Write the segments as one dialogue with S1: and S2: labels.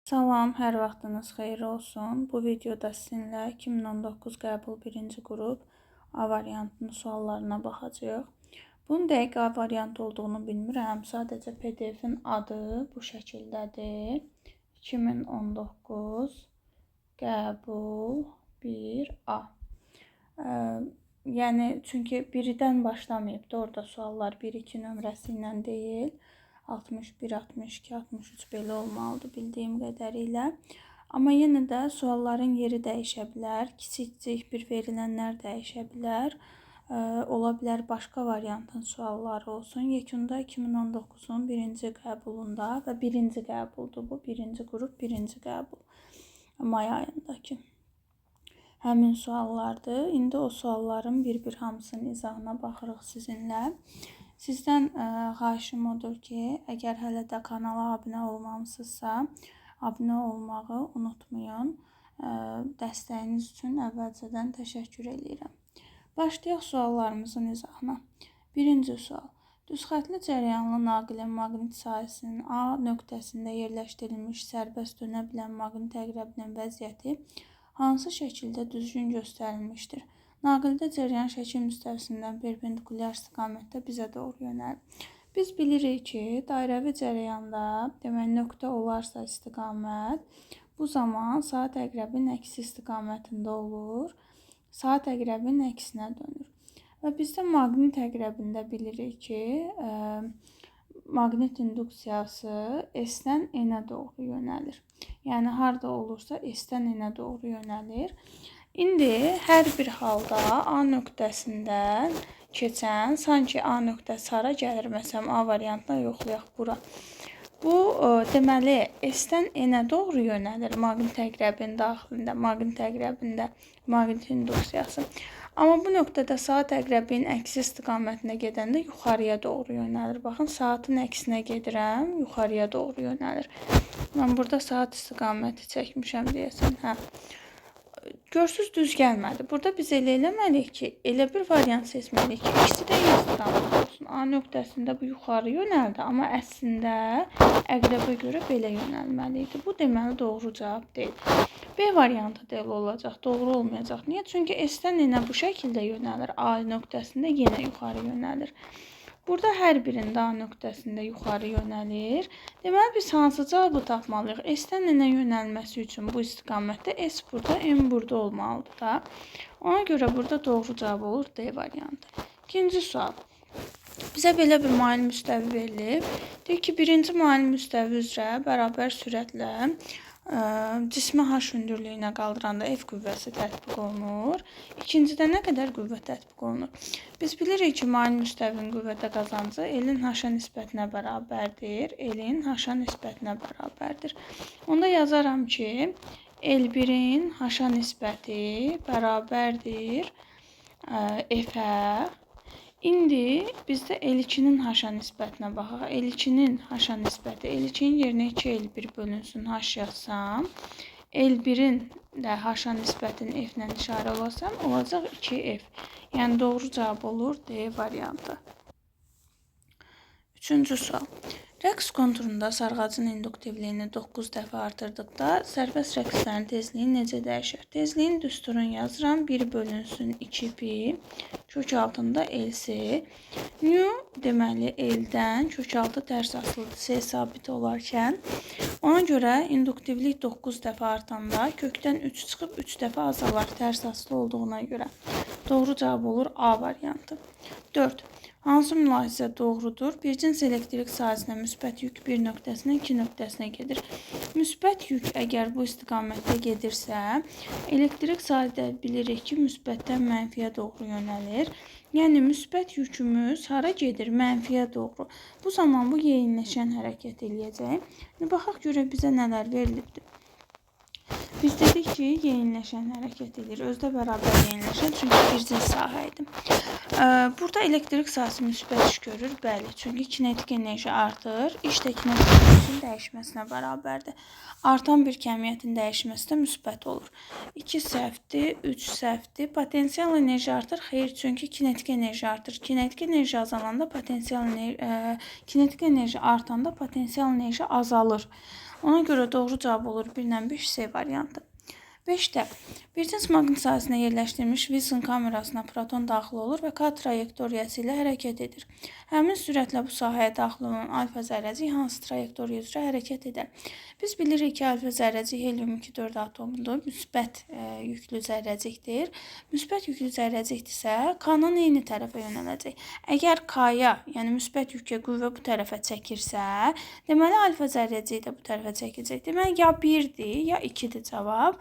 S1: Salam, hər vaxtınız xeyirli olsun. Bu videoda sizinlə 2019 qəbul 1-ci qrup A variantının suallarına baxacağıq. Bunun dəqiq A variantı olduğunu bilmirəm. Sadəcə PDF-in adı bu şəkildədir. 2019 qəbul 1A. Yəni, çünki 1-dən başlamayıbdır. Orada suallar 1-2 nömrəsi ilə deyil. 61, 62, 63 belə olmalıdır bildiyim qədərilə. Amma yenə də sualların yeri dəyişə bilər. Kiçik bir verilənlər dəyişə bilər. Ola bilər başqa variantın sualları olsun. Yekunda 2019-un 1-ci qəbulunda və 1-ci qəbuldur bu. 1-ci qrup 1-ci qəbul. May ayındakı. Həmin suallardır. İndi o sualların bir-bir hamısının izahına baxırıq sizinlə. Sizdən xahişim odur ki, əgər hələ də kanala abunə olmamısınızsa, abunə olmağı unutmayın. Dəstəyiniz üçün əvvəlcədən təşəkkür edirəm. Başlayaq suallarımızın izahına. Birinci sual. Düzxətli cərəyanlı naqilin maqnit sahəsinin A nöqtəsində yerləşdirilmiş sərbəst dönə bilən maqnit əqrəbinin vəziyyəti hansı şəkildə düzgün göstərilmişdir? Naqildə cərəyan şəkil müstəvisindən perpendikulyar istiqamətdə bizə doğru yönəlir. Biz bilirik ki, dairəvi cərəyanda demək nöqtə olarsa istiqamət, bu zaman saat əqrəbin əksi istiqamətində olur, saat əqrəbin əksinə dönür. Və bizdə maqnit əqrəbində bilirik ki, maqnit induksiyası S-dən N-ə doğru yönəlir. Yəni, harada olursa S-dən N-ə doğru yönəlir. İndi hər bir halda A nöqtəsindən keçən, sanki A nöqtəsi hara gəlir? Məsələn, A variantına yoxlayaq bura. Bu, deməli, S-dən N-ə doğru yönəlir maqnit əqrəbin daxilində, maqnit əqrəbində maqnit induksiyası. Amma bu nöqtədə saat əqrəbin əksi istiqamətində gedəndə yuxarıya doğru yönəlir. Baxın, saatın əksinə gedirəm, yuxarıya doğru yönəlir. Mən burada saat istiqaməti çəkmişəm deyəsən, hə. Görsüz düz gəlmədi. Burada biz elə eləməliyik ki, elə bir variant seçməliyik ki, ikisi də eyni istiqamət olsun. A nöqtəsində bu yuxarı yönəldi, amma əslində əqrəbə görə belə yönəlməliydi. Bu deməli doğru cavab deyil. B variantı da elə olacaq, doğru olmayacaq. Niyə? Çünki S-dən N-ə bu şəkildə yönəlir. A nöqtəsində yenə yuxarı yönəlir. Burada hər birində A nöqtəsində yuxarı yönəlir. Deməli, biz hansı cavabı tapmalıyıq? S-dən N-ə yönəlməsi üçün bu istiqamətdə S burada, N burada olmalıdır da. Ona görə burada doğru cavab olur D variantı. İkinci sual. Bizə belə bir mail müstəvi verilib. Deyir ki, birinci mail müstəvi üzrə bərabər sürətlə cismi H hündürlüyünə qaldıranda F qüvvəsi tətbiq olunur. İkincidə nə qədər qüvvə tətbiq olunur? Biz bilirik ki, mail müstəvinin qüvvətə qazancı L-in H-a nisbətinə bərabərdir. L-in H-a nisbətinə bərabərdir. Onda yazaram ki, L1-in H-a nisbəti bərabərdir F-ə. İndi bizdə L2-nin H-a nisbətinə baxaq. L2-nin H-a nisbəti, L2-nin yerinə 2L1 bölünsün H yazsam, L1-in də H-a nisbətini F-lə işarə olasam, olacaq 2F. Yəni, doğru cavab olur D variantı. Üçüncü sual. Rəqs konturunda sarğacın induktivliyini 9 dəfə artırdıqda sərbəst rəqslərin tezliyi necə dəyişir? Tezliyin düsturunu yazıram. 1 bölünsün 2pi, kök altında LC. Nü deməli L-dən kök altı tərs asılıdır. C sabit olarkən. Ona görə induktivlik 9 dəfə artanda kökdən 3 çıxıb 3 dəfə azalar tərs asılı olduğuna görə. Doğru cavab olur A variantı. 4. Hansı mülahizə doğrudur? Bir cins elektrik sahəsinə müsbət yük bir nöqtəsinə 2 nöqtəsinə gedir. Müsbət yük əgər bu istiqamətdə gedirsə, elektrik sahədə bilirik ki, müsbətdən mənfiyə doğru yönəlir. Yəni, müsbət yükümüz hara gedir? Mənfiyə doğru. Bu zaman bu yeyinləşən hərəkət eləyəcək. Baxaq görək bizə nələr verilibdir. Biz dedik ki, yeyinləşən hərəkət edir. Özdə bərabər yeyinləşən, çünki bir cins sahə idi. Burada elektrik sahəsi müsbət iş görür, bəli. Çünki kinetik enerji artır, iş də kinetik enerjinin dəyişməsinə bərabərdir. Artan bir kəmiyyətin dəyişməsi də müsbət olur. 2 səhvdir, 3 səhvdir. Potensial enerji artır, xeyr, çünki kinetik enerji artır. Kinetik enerji azalanda kinetik enerji artanda potensial enerji azalır. Ona görə doğru cavab olur 1 ilə 5 C variantı. 5-də bir cins maqnit sahəsinə yerləşdirilmiş Wilson kamerasına proton daxil olur və K trayektoriyası ilə hərəkət edir. Həmin sürətlə bu sahəyə daxil olan alfa zərrəcik hansı trayektoriya üzrə hərəkət edər? Biz bilirik ki, alfa zərrəcik helium-2,4 atomudur, müsbət yüklü zərrəcikdir. Müsbət yüklü zərrəcikdirsə, K-nın eyni tərəfə yönələcək. Əgər K-ya, yəni müsbət yükə qüvvə bu tərəfə çəkirsə, deməli alfa zərrəcik də bu tərəfə çəkəcək. Deməli ya 1-dir, ya 2-dir cavab.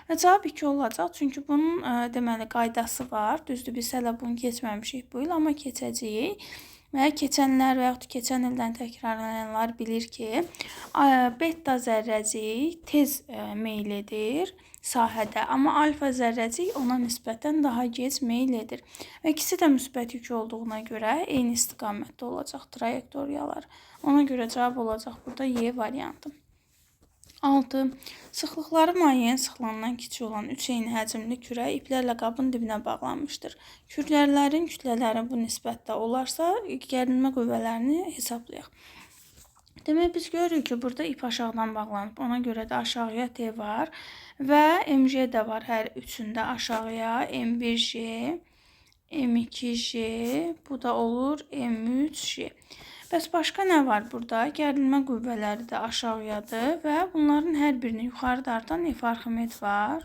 S1: Və cavab 2 olacaq, çünki bunun deməli qaydası var. Düzdür, biz hələ bunu keçməmişik bu il, amma keçəcəyik. Və keçənlər və yaxud keçən ildən təkrarlayanlar bilir ki, beta zərrəcik tez meyl edir sahədə, amma alfa zərrəcik ona nisbətən daha gec meyl edir. Və ikisi də müsbət yük olduğuna görə eyni istiqamətdə olacaq trayektoriyalar. Ona görə cavab olacaq burada Y variantı. 6. Sıxlıqları müəyyən sıxlığından kiçik olan 3 eyni həcmli kürə iplərlə qabın dibinə bağlanmışdır. Kürələrin kütlələri bu nisbətdə olarsa, gərilmə qüvvələrini hesablayaq. Demək, biz görürük ki, burada ip aşağıdan bağlanıb. Ona görə də aşağıya T var və MJ də var hər üçündə aşağıya. M1J, M2J, bu da olur M3J. Bəs başqa nə var burada? Gərilmə qüvvələri də aşağıyadır və bunların hər birini yuxarı dartan F Arximed var.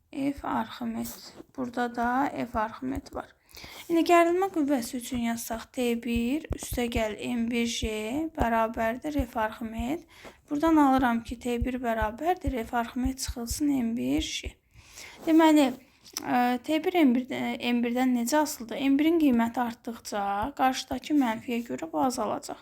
S1: F Arximed. Burada da F Arximed var. İndi gərilmə qüvvəsi üçün yazsaq T1 üstəgəl M1J bərabərdir F Arximed. Buradan alıram ki, T1 bərabərdir F Arximed çıxılsın M1J. Deməli, T1 M1-dən necə asılıdır? M1-in qiyməti artdıqca qarşıdakı mənfiyə görə bu azalacaq.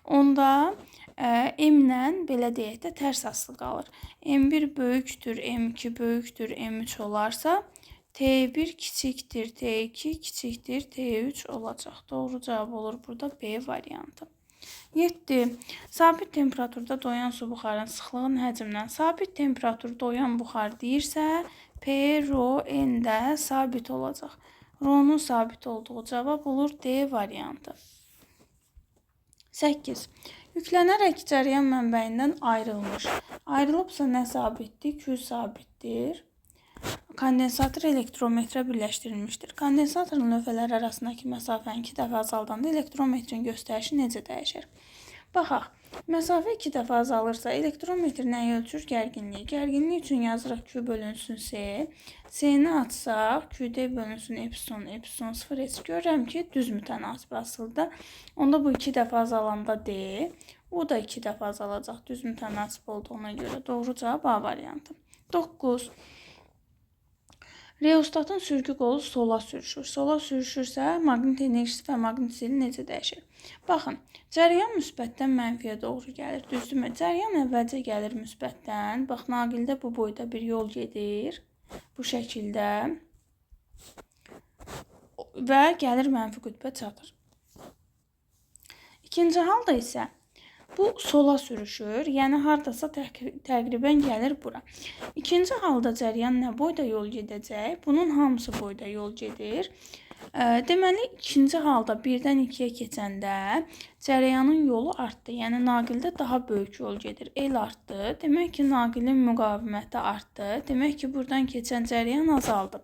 S1: Onda M-lə belə deyək də tərs asılı qalır. M1 böyükdür, M2 böyükdür, M3 olarsa T1 kiçikdir, T2 kiçikdir, T3 olacaq. Doğru cavab olur burada B variantı. 7. Sabit temperaturda doyan su buxarın sıxlığın həcmindən sabit temperaturda doyan buxar deyirsə, P, Rho, N də sabit olacaq. Rho-nun sabit olduğu cavab olur D variantı. 8. Yüklənərək cəryan mənbəyindən ayrılmış. Ayrılıbsa nə sabitdir? Q sabitdir. Kondensator elektrometrə birləşdirilmişdir. Kondensatorun lövhələr arasındakı məsafəni 2 dəfə azaldanda elektrometrin göstərişi necə dəyişir? Baxaq, məsafə 2 dəfə azalırsa elektrometr nəyi ölçür? Gərginliyi. Gərginlik üçün yazırıq Q bölünsün C. C-ni açsaq, QD bölünsün epsilon, epsilon 0 heç görürəm ki, düz mütənasib asılıdır. Onda bu 2 dəfə azalanda D, o da 2 dəfə azalacaq düz mütənasib olduğuna görə. Doğru cavab A variantı. 9. Reostatın sürgü qolu sola sürüşür. Sola sürüşürsə, maqnit enerjisi və maqnit zili necə dəyişir? Baxın, cəryan müsbətdən mənfiyə doğru gəlir. Düzdürmü? Cəryan əvvəlcə gəlir müsbətdən. Bax, naqildə bu boyda bir yol gedir. Bu şəkildə. Və gəlir mənfi qütbə çatır. İkinci halda isə bu sola sürüşür, yəni hardasa təqribən gəlir bura. İkinci halda cəryan nə boyda yol gedəcək? Bunun hamısı boyda yol gedir. Deməli, ikinci halda 1-dən 2-yə keçəndə cəryanın yolu artdı. Yəni, naqildə daha böyük yol gedir. L artdı. Demək ki, naqilin müqaviməti artdı. Demək ki, buradan keçən cəryan azaldı.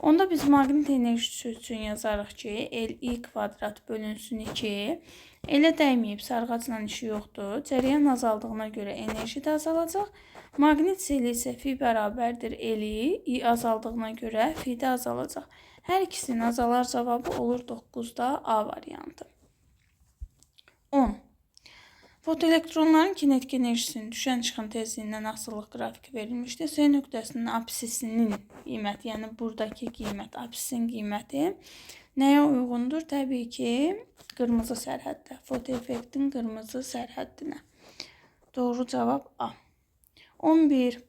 S1: Onda biz maqnit enerjisi üçün yazarıq ki, Li kvadrat bölünsün 2. Elə dəyməyib, sarğacla işi yoxdur. Cəryan azaldığına görə enerji də azalacaq. Maqnit zili isə fi bərabərdir Li, I azaldığına görə fi də azalacaq. Hər ikisinin azalar cavabı olur 9-da A variantı. 10. Fotoelektronların kinetik enerjisinin düşən çıxan tezliyindən asılılıq qrafiki verilmişdir. S nöqtəsinin apsisinin qiyməti, yəni buradakı qiymət, apsisin qiyməti nəyə uyğundur? Təbii ki, qırmızı sərhəddə. Fotoeffektin qırmızı sərhəddinə. Doğru cavab A. 11.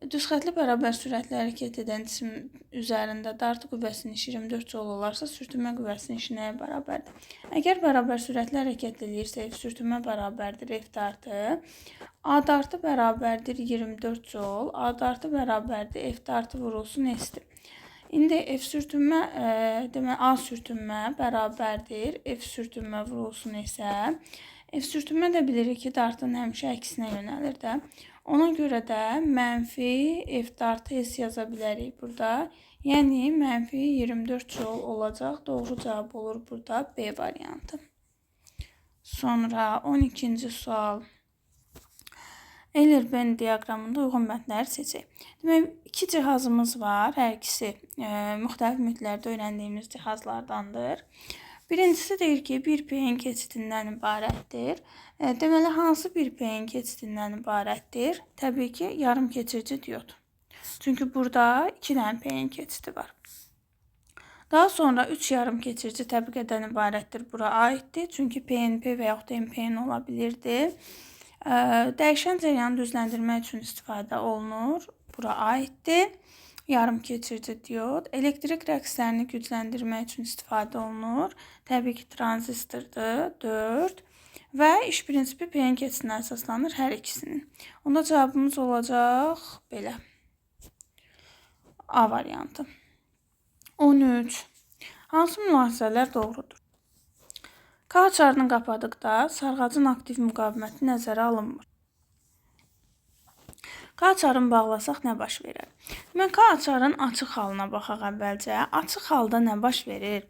S1: Düzxətli bərabər sürətlə hərəkət edən cisim üzərində dartı qüvvəsinin işi 24 jol olarsa, sürtünmə qüvvəsinin işi nəyə bərabərdir? Əgər bərabər sürətlə hərəkət edirsə, F sürtünmə bərabərdir F dartı. A dartı bərabərdir 24 jol. A dartı bərabərdir F dartı vurulsun S-dir. İndi F sürtünmə, demək A sürtünmə bərabərdir F sürtünmə vurulsun isə F sürtünmə də bilirik ki, dartın həmişə əksinə yönəlir də. Ona görə də mənfi F dartı S yaza bilərik burada. Yəni mənfi 24 joule olacaq. Doğru cavab olur burada B variantı. Sonra 12-ci sual. Euler-Venn diaqramında uyğun bəndləri seçək. Demək, iki cihazımız var. Hər ikisi müxtəlif mühitlərdə öyrəndiyimiz cihazlardandır. Birincisi deyir ki, bir PN keçidindən ibarətdir. Deməli, hansı bir PN keçidindən ibarətdir? Təbii ki, yarım keçirici diod. Çünki burada 2 dənə PN keçidi var. Daha sonra 3 yarım keçirici təbəqədən ibarətdir. Bura aiddir. Çünki PNP və yaxud da MPN ola bilirdi. Dəyişən cəryanı düzləndirmək üçün istifadə olunur. Bura aiddir. Yarım keçirici diod. Elektrik rəqslərini gücləndirmək üçün istifadə olunur. Təbii ki, tranzistordur. 4. Və iş prinsipi PN keçidinə əsaslanır hər ikisinin. Onda cavabımız olacaq belə. A variantı. 13. Hansı mülahizələr doğrudur? K açarını qapadıqda sarğacın aktiv müqaviməti nəzərə alınmır. K açarını bağlasaq nə baş verir? Mən K açarın açıq halına baxaq əvvəlcə. Açıq halda nə baş verir?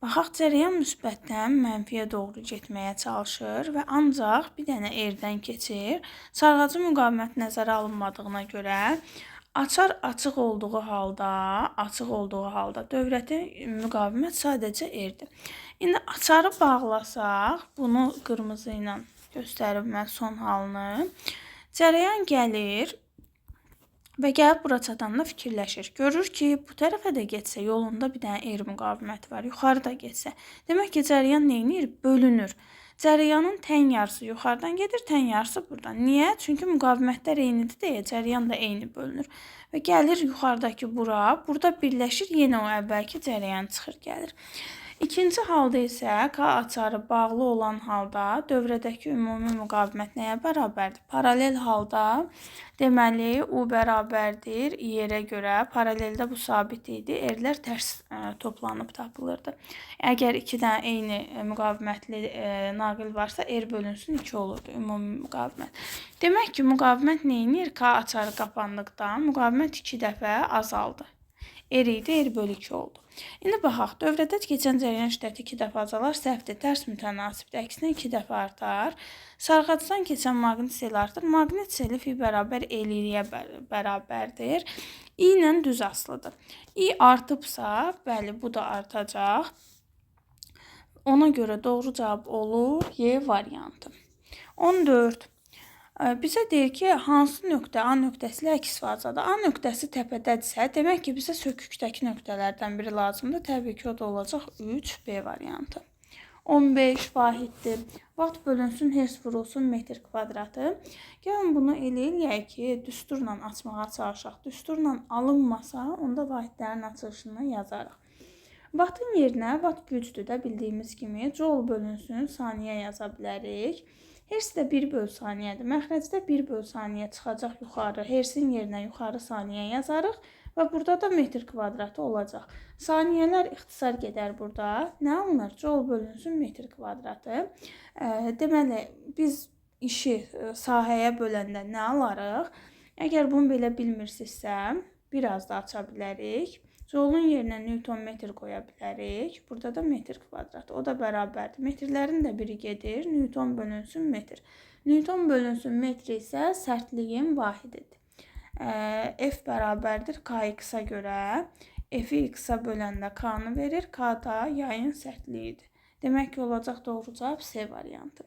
S1: Baxaq, cərəyan müsbətdən mənfiyə doğru getməyə çalışır və ancaq bir dənə erdən keçir. Sarğacın müqaviməti nəzərə alınmadığına görə açar açıq olduğu halda dövrəti müqavimət sadəcə erdir. İndi açarı bağlasaq, bunu qırmızı ilə göstərim mən son halını. Cərəyan gəlir və gəlib bura çatanda fikirləşir. Görür ki, bu tərəfə də getsə yolunda bir dənə er müqaviməti var. Yuxarı da getsə. Demək ki, cərəyan neynir? Bölünür. Cərəyanın tən yarısı yuxarıdan gedir, tən yarısı buradan. Niyə? Çünki müqavimətlər eynidir deyə cərəyan da eyni bölünür. Və gəlir yuxarıdakı bura. Burada birləşir, yenə o əvvəlki cərəyan çıxır, gəlir. İkinci halda isə K açarı bağlı olan halda dövrədəki ümumi müqavimət nəyə bərabərdir? Paralel halda deməli U bərabərdir I-yerə görə. Paraleldə bu sabit idi. Erlər tərs toplanıb tapılırdı. Əgər 2 dənə eyni müqavimətli naqil varsa, R bölünsün 2 olurdu ümumi müqavimət. Demək ki, müqavimət neyinir? K açarı qapandıqda müqavimət 2 dəfə azaldı. R idi, R bölü 2 oldu. İndi baxaq, dövrədə keçən cərəyan şiddəti 2 dəfə azalar, səhvdir, tərs mütənasibdir, əksinə 2 dəfə artar. Sarğacdan keçən maqnit seli artır. Maqnit seli fi bərabər L-yə bərabərdir. I ilə düz asılıdır. I artıbsa, bəli, bu da artacaq. Ona görə doğru cavab olur Y variantı. 14. Bizə deyir ki, hansı nöqtə A nöqtəsi ilə əks fazadır? A nöqtəsi təpədədirsə, demək ki, bizə sökükdəki nöqtələrdən biri lazımdır. Təbii ki, o da olacaq 3B variantı. 15 vahiddir. Vaxt bölünsün, hertz vurulsun, metr kvadratı. Gəlin bunu eləyək ki, düsturla açmağa çalışaq. Düsturla alınmasa, onda vahidlərin açılışını yazarıq. Vaxtın yerinə, vaxt gücdür də bildiyimiz kimi, joule bölünsün, saniyə yaza bilərik. Hertz də 1 bölü saniyədir. Məxrəcdə 1 bölü saniyə çıxacaq yuxarı. Hertzin yerinə yuxarı saniyə yazarıq və burada da metr kvadratı olacaq. Saniyələr ixtisar gedər burada. Nə alınır? Joule bölünsün metr kvadratı. Deməli, biz işi sahəyə böləndə nə alarıq? Əgər bunu belə bilmirsinizsə, biraz da aça bilərik. Joule-un yerinə Newton metr qoya bilərik. Burada da metr kvadrat. O da bərabərdir. Metrlərin də biri gedir. Newton bölünsün metr. Newton bölünsün metr isə sərtliyin vahididir. F bərabərdir KX-a görə. F-i X-a böləndə K-nı verir. K da yayın sərtliyidir. Demək ki, olacaq doğru cavab C variantı.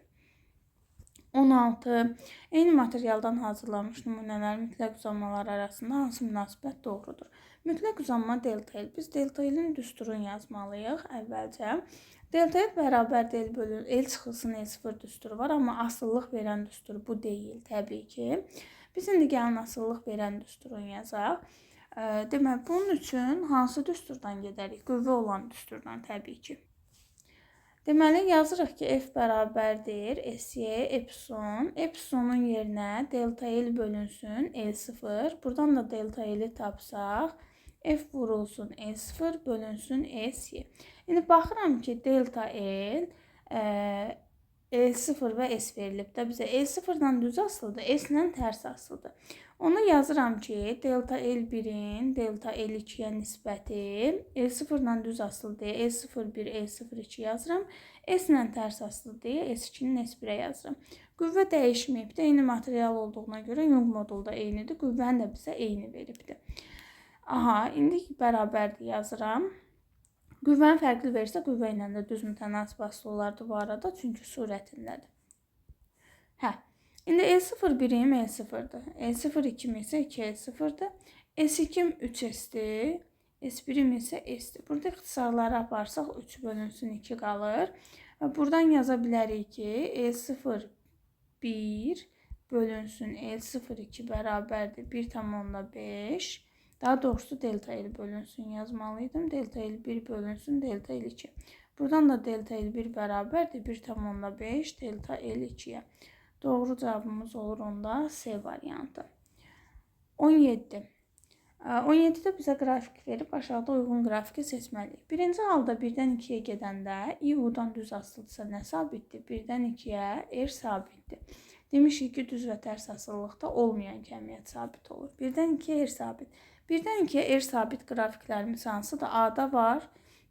S1: 16. Eyni materialdan hazırlanmış nümunələrin mütləq uzanmaları arasında hansı münasibət doğrudur? Mütləq uzanma delta L. Biz delta L-in düsturunu yazmalıyıq əvvəlcə. Delta L bərabər L çıxılsın L0 düsturu var, amma asıllıq verən düstur bu deyil təbii ki. Biz indi gəlin asıllıq verən düsturunu yazaq. Demək, bunun üçün hansı düsturdan gedərik? Qüvvə olan düsturdan təbii ki. Deməli, yazırıq ki, F bərabərdir SY epsilon. Epsilonun yerinə delta L bölünsün L0. Buradan da delta L-i tapsaq, F vurulsun L0 bölünsün SY. İndi baxıram ki, delta L E0 və S verilib də bizə. E0-dan düz asılıdır, S-lə tərs asılıdır. Onu yazıram ki, delta L1-in delta L2-yə nisbəti E0-dan düz asılı deyə E01, E02 yazıram. S-lə tərs asılı deyə S2-nin S1-ə yazıram. Qüvvə dəyişməyibdir. Eyni material olduğuna görə Young modulda eynidir. Qüvvəni də bizə eyni veribdir. Aha, indi bərabərdir yazıram. Qüvvəni fərqli versə, qüvvə ilə də düz mütənasib asılı olardı bu arada, çünki surətindədir. Hə, indi E01-im E0-dır. E02-im isə 2E0-dır. S2-im 3S-dir. S1-im isə S-dir. Burada ixtisarları aparsaq 3 bölünsün 2 qalır. Və buradan yaza bilərik ki, E01 bölünsün E02 bərabərdir 1,5. Daha doğrusu delta L bölünsün yazmalıydım. Delta L1 bölünsün delta L2. Buradan da delta L1 bərabərdir 1,5 delta L2'ye. Doğru cavabımız olur onda C variantı. 17. 17-də bizə qrafik verib aşağıda uyğun qrafiki seçməliyik. Birinci halda 1-dən 2-yə gedəndə I U-dan düz asılıdırsa nə sabitdir? 1-dən 2-yə R sabitdir. Demişik ki, düz və tərs asılılıqda olmayan kəmiyyət sabit olur. 1-dən 2-yə R sabit. 1-dən 2-yə R sabit qrafiklərimiz hansıdır? A-da var,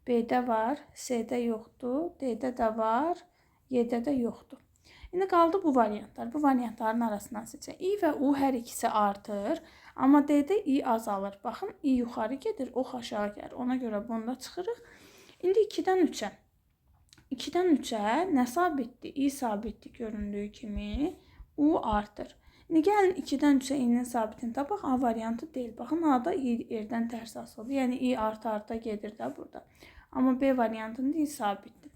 S1: B-də var, C-də yoxdur, D-də də var, Y-də də yoxdur. İndi qaldı bu variantlar. Bu variantların arasından seçək. I və U hər ikisi artır. Amma D-də I azalır. Baxın, I yuxarı gedir, O aşağı gəlir. Ona görə bunda çıxırıq. İndi 2-dən 3-ə. 2-dən 3-ə nə sabitdir? I sabitdir göründüyü kimi. U artır. İndi gəlin 2-dən 3-ə I-nin sabitini tapaq. A variantı deyil. Baxın, A-da I R-dən tərs asılıdır. Yəni I arta gedir də burada. Amma B variantında I sabitdir.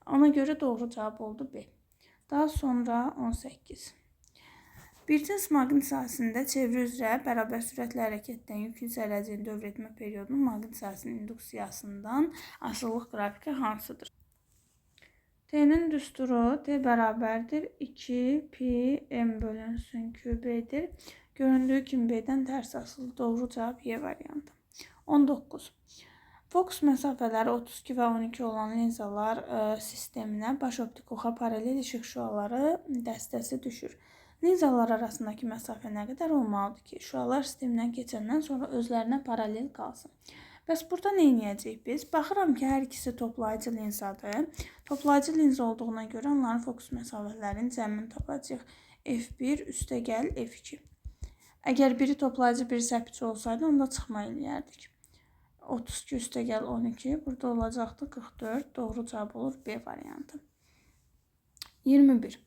S1: Ona görə doğru cavab oldu B. Daha sonra 18. Bir cins maqnit sahəsində çevre üzrə bərabər sürətlə hərəkət edən yük zərrəciyini dövr etmə periodunun maqnit sahəsinin induksiyasından asılılıq qrafiki hansıdır? T'nin düsturu T bərabərdir 2 pi m bölünsün QB-dir. Göründüyü kimi B-dən tərs asılı. Doğru cavab Y variantı. 19. Fokus məsafələri 32 və 12 olan linzalar sisteminə baş optik oxa paralel işıq şüaları dəstəsi düşür. Linzalar arasındakı məsafə nə qədər olmalıdır ki, şüalar sistemindən keçəndən sonra özlərinə paralel qalsın? Bəs burada nə edəcəyik biz? Baxıram ki, hər ikisi toplayıcı linzadır. Toplayıcı linza olduğuna görə onların fokus məsafələrinin cəmini tapacağıq. F1 üstəgəl F2. Əgər biri toplayıcı, biri səpçi olsaydı, onda çıxma eləyərdik. 32 üstəgəl 12. Burada olacaqdı 44. Doğru cavab olur B variantı. 21.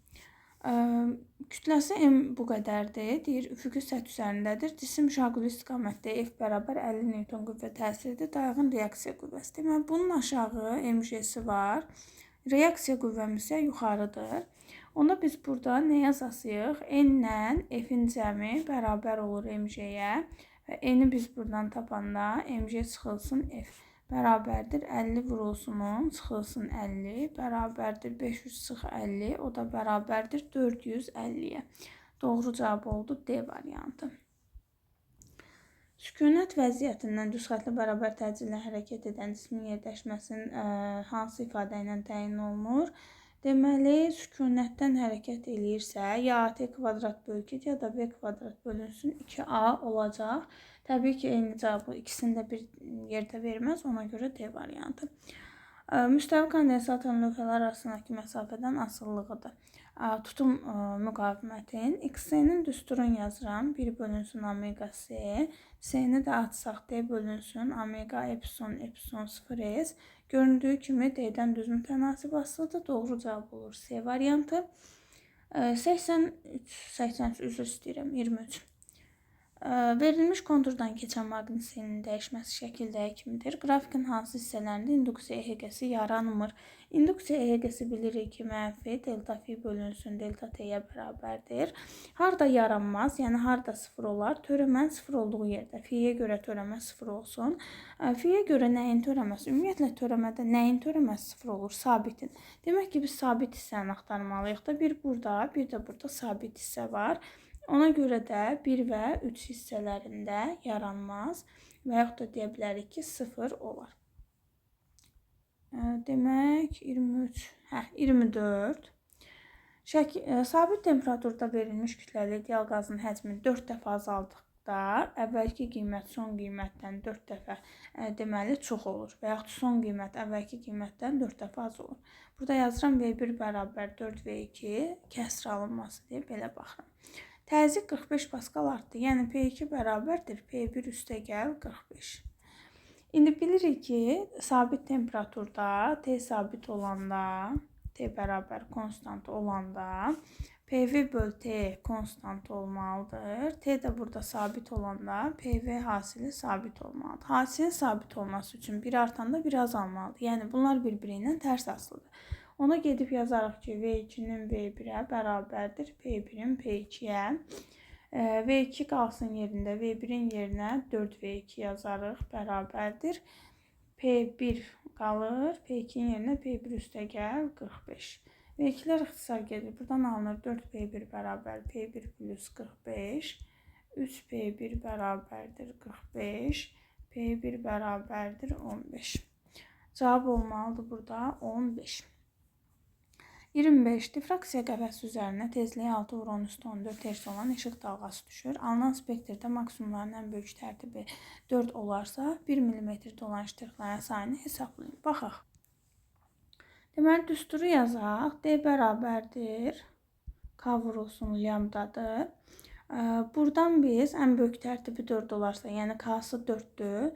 S1: Kütləsi M bu qədərdir. Deyir, üfüqi səth üzərindədir. Cisim şaquli istiqamətdə F bərabər 50 Newton qüvvə təsiridir. Dayağın reaksiya qüvvəsi. Deməli, bunun aşağı MG-si var. Reaksiya qüvvəmiz isə yuxarıdır. Onda biz burada nə yazasıyıq? N-lə F-in cəmi bərabər olur MG-yə. Və N-i biz buradan tapanda MG çıxılsın F bərabərdir 50 vurulsunun çıxılsın 50 bərabərdir 500 çıx 50, o da bərabərdir 450-yə. Doğru cavab oldu D variantı. Sükunət vəziyyətindən düz xətlə bərabər təcillə hərəkət edən cismin yerləşməsinin hansı ifadə ilə təyin olunur? Deməli, sükunətdən hərəkət eləyirsə, ya AT kvadrat bölgü ya da B kvadrat bölünsün 2A olacaq. Təbii ki, eyni cavabı ikisini də bir yerdə verməz, ona görə D variantı. Müstəvi kondensatorun lövhələr arasındakı məsafədən asıllığıdır. Tutum müqavimətin. XC-nin düsturunu yazıram. 1 bölünsün omega C. C-ni də atsaq D bölünsün omega epsilon epsilon 0S. Göründüyü kimi D-dən düz mütənasib asılıdır. Doğru cavab olur C variantı. 83, üzr istəyirəm, 23. Verilmiş konturdan keçən maqnitinin dəyişməsi şəkildə kimidir. Qrafikin hansı hissələrində induksiya EHG-si yaranmır? İnduksiya EHG-si bilirik ki, mənfi delta fi bölünsün delta t-yə bərabərdir. Harda yaranmaz, yəni harda 0 olar? Törəmən 0 olduğu yerdə. Fiyə görə törəmə 0 olsun. Fiyə görə nəyin törəməsi? Ümumiyyətlə törəmədə nəyin törəməsi 0 olur? Sabitin. Demək ki, biz sabit hissəni axtarmalıyıq da. Bir burada, bir də burada sabit hissə var. Ona görə də 1 və 3 hissələrində yaranmaz və yaxud da deyə bilərik ki, 0 olar. Demək 23, 24. Sabit temperaturda verilmiş kütləli ideal qazın həcmini 4 dəfə azaltdıqda əvvəlki qiymət son qiymətdən 4 dəfə deməli çox olur və yaxud son qiymət əvvəlki qiymətdən 4 dəfə az olur. Burada yazıram V1 bərabər 4 V2 kəsr alınması deyə belə baxıram. Təzyiq 45 paskal artdı. Yəni P2 bərabərdir P1 üstəgəl 45. İndi bilirik ki, sabit temperaturda T sabit olanda, T bərabər konstant olanda PV böl T konstant olmalıdır. T də burada sabit olanda PV hasili sabit olmalıdır. Hasilin sabit olması üçün biri artanda biri azalmalıdır. Yəni bunlar bir-birindən tərs asılıdır. Ona gedib yazarıq ki, V2-nin V1-ə bərabərdir P1-in P2-yə. V2 qalsın yerində, V1-in yerinə 4V2 yazarıq, bərabərdir. P1 qalır, P2-nin yerinə P1 üstəgəl 45. V2-lər ixtisar gedir. Buradan alınır 4P1 bərabər P1 plus 45. 3P1 bərabərdir 45. P1 bərabərdir 15. Cavab olmalıdır burada 15. 25. Difraksiya qəfəsi üzərinə tezliyi 6/10^14 Hz olan işıq dalğası düşür. Alınan spektrdə maksimumların ən böyük tərtibi 4 olarsa, 1 mm olan ştrixlərin sayını hesablayın. Baxaq. Deməli, düsturu yazaq. D bərabərdir. K vurulsun lambdadır. Buradan biz ən böyük tərtibi 4 olarsa, yəni K-sı 4-dür.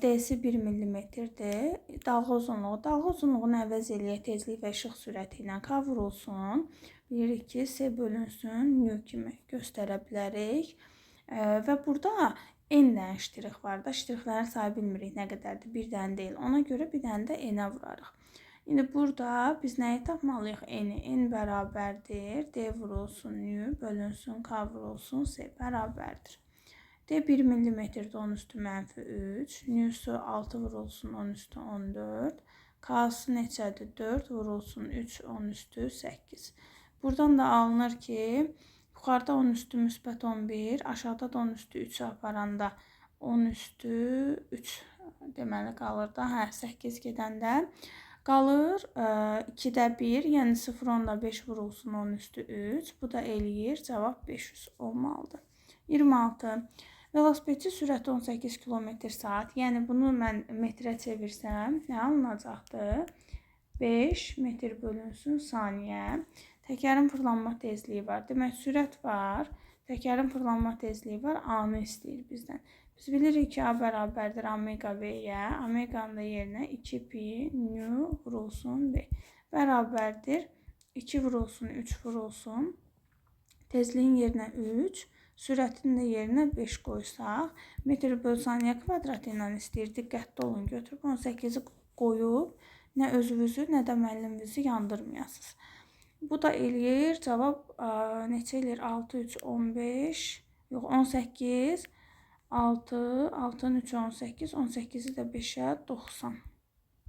S1: D-si 1 mm-dir. Dalğa uzunluğu. Dalğa uzunluğunu əvəz eləyək tezlik və işıq sürəti ilə. K vurulsun. Bilirik ki, S bölünsün nü kimi göstərə bilərik. Və burada N dənə ştrix var da. Ştrixlərin sayı bilmirik nə qədərdir. Bir dənə deyil. Ona görə bir dənə də N-ə vurarıq. İndi burada biz nəyi tapmalıyıq? N-i. N bərabərdir. D vurulsun nü bölünsün K vurulsun S bərabərdir. D 1 mm-dir 10 üstü -3. Nüsü 6 vurulsun 10 üstü 14. K'sı neçədir? 4 vurulsun 3 10 üstü 8. Buradan da alınır ki, yuxarıda 10 üstü müsbət 11, aşağıda da 10 üstü 3 aparanda 10 üstü 3 deməli qalır da. 8 gedəndə qalır 2-də 1, yəni 0-10-da 5 vurulsun 10 üstü 3. Bu da eləyir. Cavab 500 olmalıdır. 26. Velosipedçi sürəti 18 km/saat. Yəni bunu mən metrə çevirsəm, nə alınacaqdır? 5 metr bölünsün saniyə. Təkərin fırlanma tezliyi var. Demək, sürət var. Təkərin fırlanma tezliyi var. A-nı istəyir bizdən. Biz bilirik ki, A bərabərdir omega V-yə. Omeganın da yerinə 2pi nü vurulsun V. Bərabərdir 2 vurulsun 3 vurulsun. Tezliyin yerinə 3. Sürətin də yerinə 5 qoysaq, metr böl saniyə kvadratı ilə istəyir. Diqqətli olun, götürüb 18-i qoyub, nə özünüzü, nə də müəlliminizi yandırmayasınız. Bu da eləyir, cavab neçə eləyir? 6, 3, 15, yox 18, 6, 6-nın 3, 18, 18-i də 5-ə 90.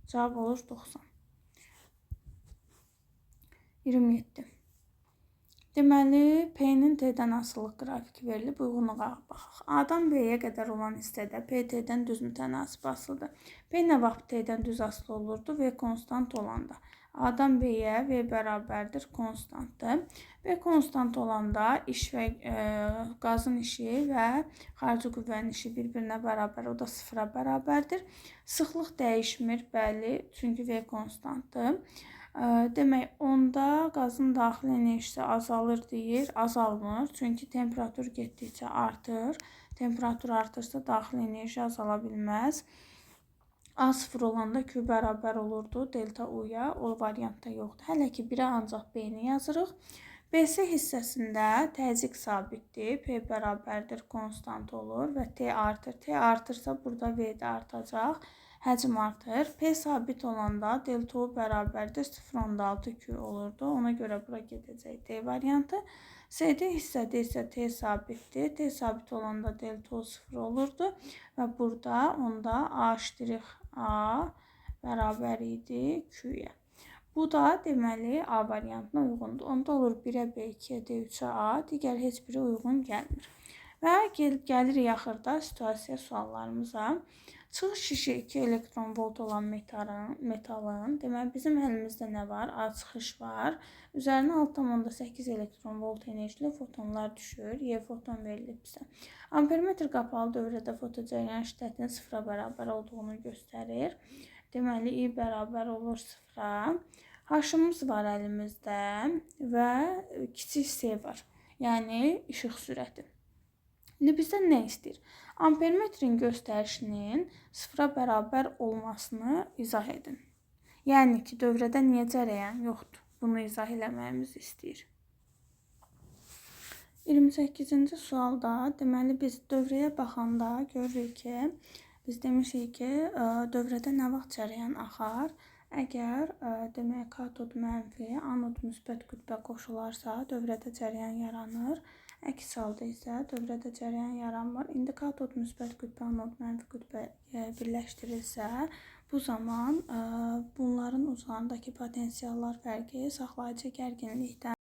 S1: Cavab olur 90. 27. Deməli, P-nin T-dən asılılıq qrafiki verilib, uyğunluğa baxaq. A-dan B-yə qədər olan hissədə P T-dən düz mütənasib asılıdır. P nə vaxt T-dən düz asılı olurdu? V konstant olanda. A-dan B-yə V bərabərdir konstantdır. V konstant olanda iş və qazın işi və xarici qüvvənin işi bir-birinə bərabər, o da 0-a bərabərdir. Sıxlıq dəyişmir, bəli, çünki V konstantdır. Demək, onda qazın daxili enerjisi azalır deyir, azalmır. Çünki temperatur getdikcə artır. Temperatur artırsa daxili enerji azala bilməz. A0 olanda Q bərabər olurdu delta U-ya, o variantda yoxdur. Hələ ki, birə ancaq B-ni yazırıq. BC hissəsində təzyiq sabitdir, P bərabərdir konstant olur və T artır. T artırsa burada V də artacaq. Həcm artır. P sabit olanda delta U bərabərdir 0,6 Q olurdu. Ona görə bura gedəcək D variantı. CD hissədə isə T sabitdir. T sabit olanda delta U 0 olurdu. Və burada onda A' bərabər idi Q-yə. Bu da deməli A variantına uyğundur. Onda olur 1-ə B, 2-yə D, 3-ə A. Digər heç biri uyğun gəlmir. Və gəlirik axırda situasiya suallarımıza. Çıxış şişi 2 elektron volt olan metalın, deməli bizim əlimizdə nə var? A çıxış var. Üzərinə 6,8 elektron volt enerjili fotonlar düşür. Y foton verilib bizə. Ampermetr qapalı dövrədə fotocəryan şiddətinin 0-a bərabər olduğunu göstərir. Deməli I bərabər olur 0-a. H-ımız var əlimizdə və kiçik C var. Yəni işıq sürəti. İndi bizdən nə istəyir? Ampermetrin göstərişinin 0-a bərabər olmasını izah edin. Yəni ki, dövrədə niyə cərəyan yoxdur? Bunu izah eləməyimizi istəyir. 28-ci sualda, deməli biz dövrəyə baxanda görürük ki, biz demişik ki, dövrədə nə vaxt cərəyan axar? Əgər demək katod mənfi, anod müsbət qütbə qoşularsa, dövrədə cərəyan yaranır. Əks halda isə dövrədə cərəyan yaranmır. İndi katod müsbət qütbə, anod mənfi qütbə birləşdirilsə, bu zaman bunların uzağındakı potensiallar fərqi saxlayıcı gərginlikdən